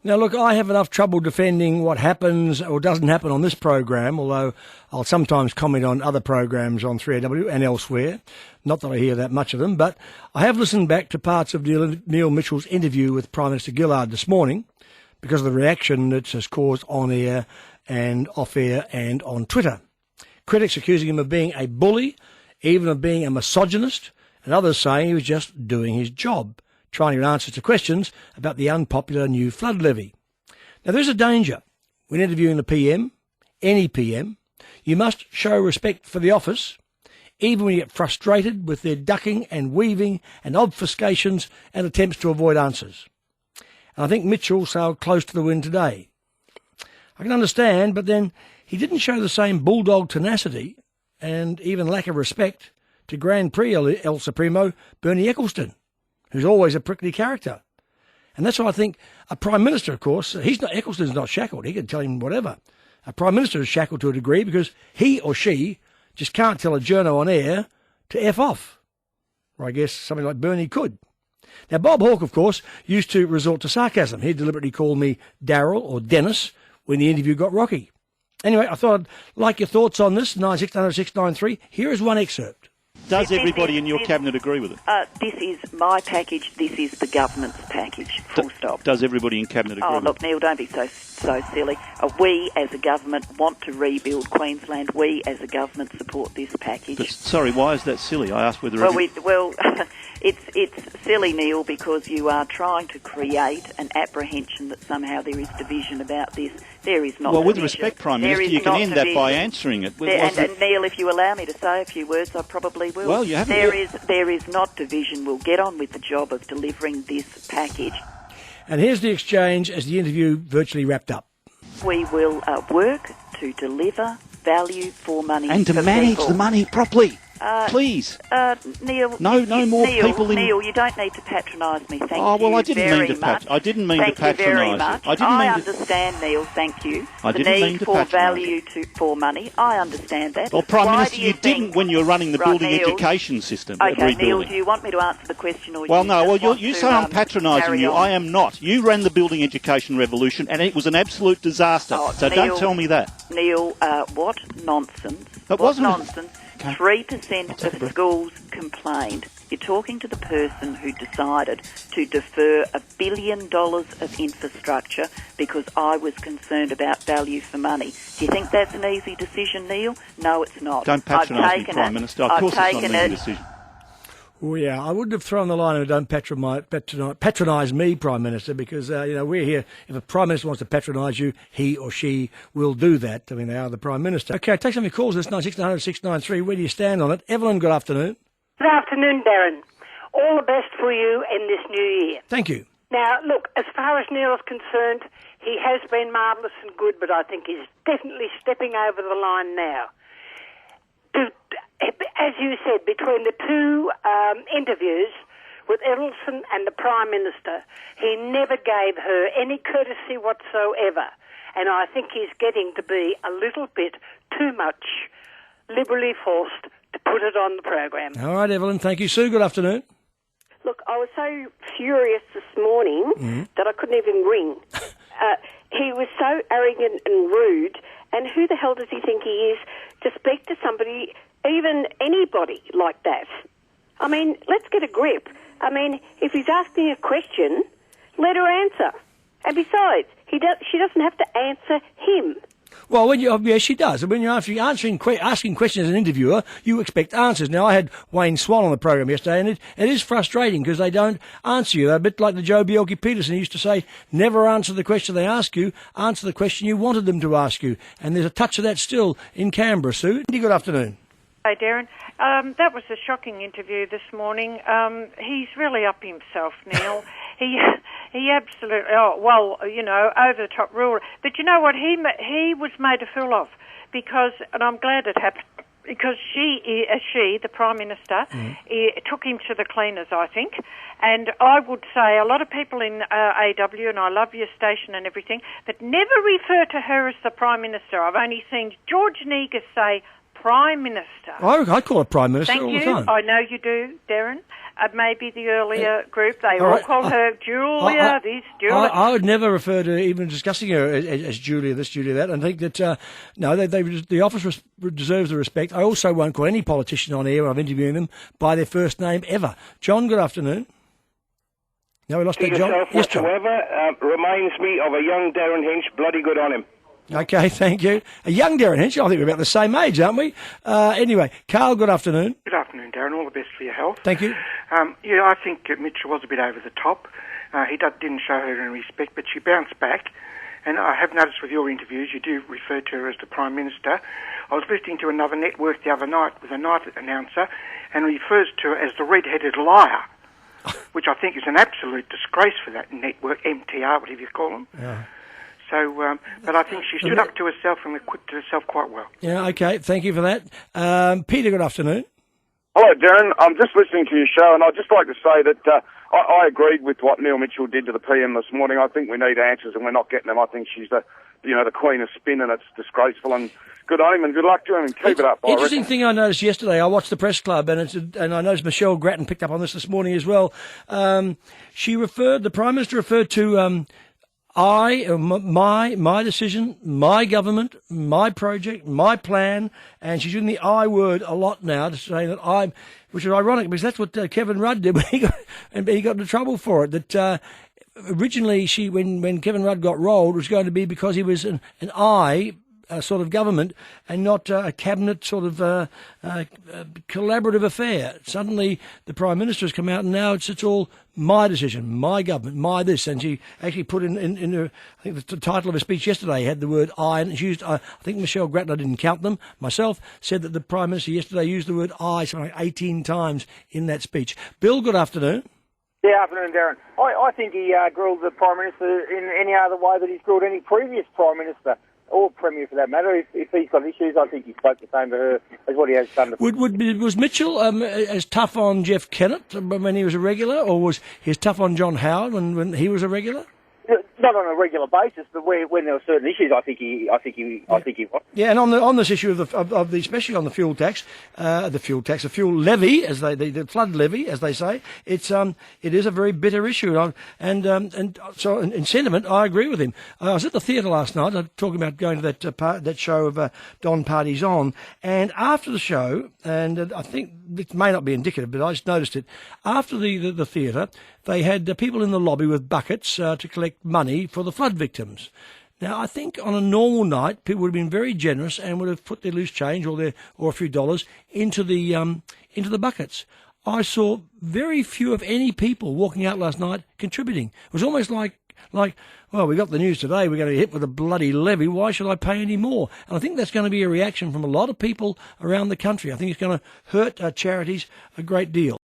Now, look, I have enough trouble defending what happens or doesn't happen on this program, although I'll sometimes comment on other programs on 3AW and elsewhere. Not that I hear that much of them, but I have listened back to parts of Neil Mitchell's interview with Prime Minister Gillard this morning because of the reaction it has caused on air and off air and on Twitter. Critics accusing him of being a bully, even of being a misogynist, and others saying he was just doing his job, trying to get answers to questions about the unpopular new flood levy. Now, there's a danger when interviewing the PM, any PM. You must show respect for the office, even when you get frustrated with their ducking and weaving and obfuscations and attempts to avoid answers. And I think Mitchell sailed close to the wind today. I can understand, but then he didn't show the same bulldog tenacity and even lack of respect to Grand Prix El Supremo Bernie Ecclestone, who's always a prickly character. And that's why I think a Prime Minister, of course, Ecclestone's not shackled. He can tell him whatever. A Prime Minister is shackled to a degree because he or she just can't tell a journo on air to F off. Or I guess something like Bernie could. Now, Bob Hawke, of course, used to resort to sarcasm. He'd deliberately call me Daryl or Dennis when the interview got rocky. Anyway, I thought I'd like your thoughts on this, 9600 Here is one excerpt. Does everybody in your cabinet agree with it? This is my package. This is the government's package. Full stop. Does everybody in cabinet agree with it? Oh, look, Neil, don't be so silly. We, as a government, want to rebuild Queensland. We, as a government, support this package. But, sorry, why is that silly? I asked whether... It's silly, Neil, because you are trying to create an apprehension that somehow there is division about this. There is not. Well, with division. respect, Prime Minister, you can end that by answering it. And Neil, if you allow me to say a few words, I probably will. Well, you haven't. There is not division. We'll get on with the job of delivering this package. And here's the exchange as the interview virtually wrapped up. We will work to deliver value for money and to manage people. The money properly. Please. Neil. No more people in... Neil, you don't need to patronise me. Thank you. Oh, well, I didn't very mean to much. I didn't mean to patronise you. Thank you very much. I understand, Neil, thank you. I didn't mean to patronise. The need for value for money, I understand that. Well, Prime Minister, you didn't when you were running the building Neil, education system. Okay, Neil, do you want me to answer the question or Well, no, well, you say I'm patronising you. I am not. You ran the building education revolution and it was an absolute disaster. So Neil, don't tell me that. Neil, what nonsense. It wasn't nonsense. 3% of schools complained. You're talking to the person who decided to defer $1 billion of infrastructure because I was concerned about value for money. Do you think that's an easy decision, Neil? No, it's not. Don't patronise me, Prime Minister. Of course it's not an easy decision. Well, yeah, I wouldn't have thrown the line of don't patronise me, Prime Minister, because, we're here. If a Prime Minister wants to patronise you, he or she will do that. I mean, they are the Prime Minister. OK, take some of your calls. It's 693. Where do you stand on it? Evelyn, good afternoon. Good afternoon, Darren. All the best for you in this new year. Thank you. Now, look, as far as Neil is concerned, he has been marvellous and good, but I think he's definitely stepping over the line now. As you said, between the two interviews with Ecclestone and the Prime Minister, he never gave her any courtesy whatsoever. And I think he's getting to be a little bit too much liberally forced to put it on the program. All right, Evelyn. Thank you, Sue. Good afternoon. Look, I was so furious this morning that I couldn't even ring. He was so arrogant and rude, and who the hell does he think he is to speak to somebody, even anybody like that? I mean, let's get a grip. I mean, if he's asking a question, let her answer. And besides, she doesn't have to answer him. Well, yes, she does. When you're asking questions as an interviewer, you expect answers. Now, I had Wayne Swan on the program yesterday, and it is frustrating because they don't answer you. They're a bit like the Joe Bjelke-Petersen used to say, never answer the question they ask you, answer the question you wanted them to ask you. And there's a touch of that still in Canberra, Sue. Good afternoon. Hey, Darren. That was a shocking interview this morning. He's really up himself, Neil. He absolutely, over the top rule. But you know what? He was made a fool of because, and I'm glad it happened, because she, the Prime Minister, took him to the cleaners, I think. And I would say a lot of people in AW, and I love your station and everything, but never refer to her as the Prime Minister. I've only seen George Negus say Prime Minister. I call her Prime Minister Thank all you. the time. I know you do, Darren. Maybe the earlier group, they all call her Julia, Julia. I would never refer to even discussing her as Julia this, Julia that. I think that, no, the office deserves the respect. I also won't call any politician on air when I'm interviewing them by their first name ever. John, good afternoon. No, we lost that, John. Yes, John. Reminds me of a young Darren Hinch. Bloody good on him. Okay, thank you. A young Darren Hinch. I think we're about the same age, aren't we? Anyway, Carl, good afternoon. Good afternoon, Darren. All the best for your health. Thank you. I think Mitchell was a bit over the top. He didn't show her any respect, but she bounced back. And I have noticed with your interviews, you do refer to her as the Prime Minister. I was listening to another network the other night with a night announcer, and refers to her as the red-headed liar, which I think is an absolute disgrace for that network, MTR, whatever you call them. Yeah. So, but I think she stood up to herself and acquitted herself quite well. Yeah, okay. Thank you for that. Peter, good afternoon. Hello, Darren. I'm just listening to your show, and I'd just like to say that I agreed with what Neil Mitchell did to the PM this morning. I think we need answers, and we're not getting them. I think she's the queen of spin, and it's disgraceful. And good on him, and good luck to him, and keep it up. Interesting thing I noticed yesterday. I watched the press club, and I noticed Michelle Grattan picked up on this morning as well. The Prime Minister referred to my decision, my government, my project, my plan, and she's using the I word a lot now to say that which is ironic because that's what Kevin Rudd did when he got into trouble for it. That originally when Kevin Rudd got rolled, it was going to be because he was an sort of government and not a cabinet sort of collaborative affair. Suddenly the Prime Minister has come out and now it's all my decision, my government, my this. And she actually put in her, I think the title of her speech yesterday had the word I, and she used, I think Michelle Grattan, I didn't count them myself, said that the Prime Minister yesterday used the word I something like 18 times in that speech. Bill, good afternoon. Yeah, afternoon, Darren. I think he grilled the Prime Minister in any other way that he's grilled any previous Prime Minister, or Premier for that matter. If he's got issues, I think he spoke the same to her as what he has done to Was Mitchell as tough on Jeff Kennett when he was a regular, or was he as tough on John Howard when he was a regular? Not on a regular basis, but when there were certain issues, I think he was. Yeah, and on this issue of the especially on the fuel tax, the fuel levy, the flood levy, as they say, it is a very bitter issue, and so in sentiment, I agree with him. I was at the theatre last night, talking about going to that show of Don Party's On, and after the show, and I think it may not be indicative, but I just noticed it after the theatre. They had people in the lobby with buckets to collect money for the flood victims. Now, I think on a normal night, people would have been very generous and would have put their loose change or a few dollars into the buckets. I saw very few, of any, people walking out last night contributing. It was almost like, well, we got the news today, we're going to be hit with a bloody levy, why should I pay any more? And I think that's going to be a reaction from a lot of people around the country. I think it's going to hurt charities a great deal.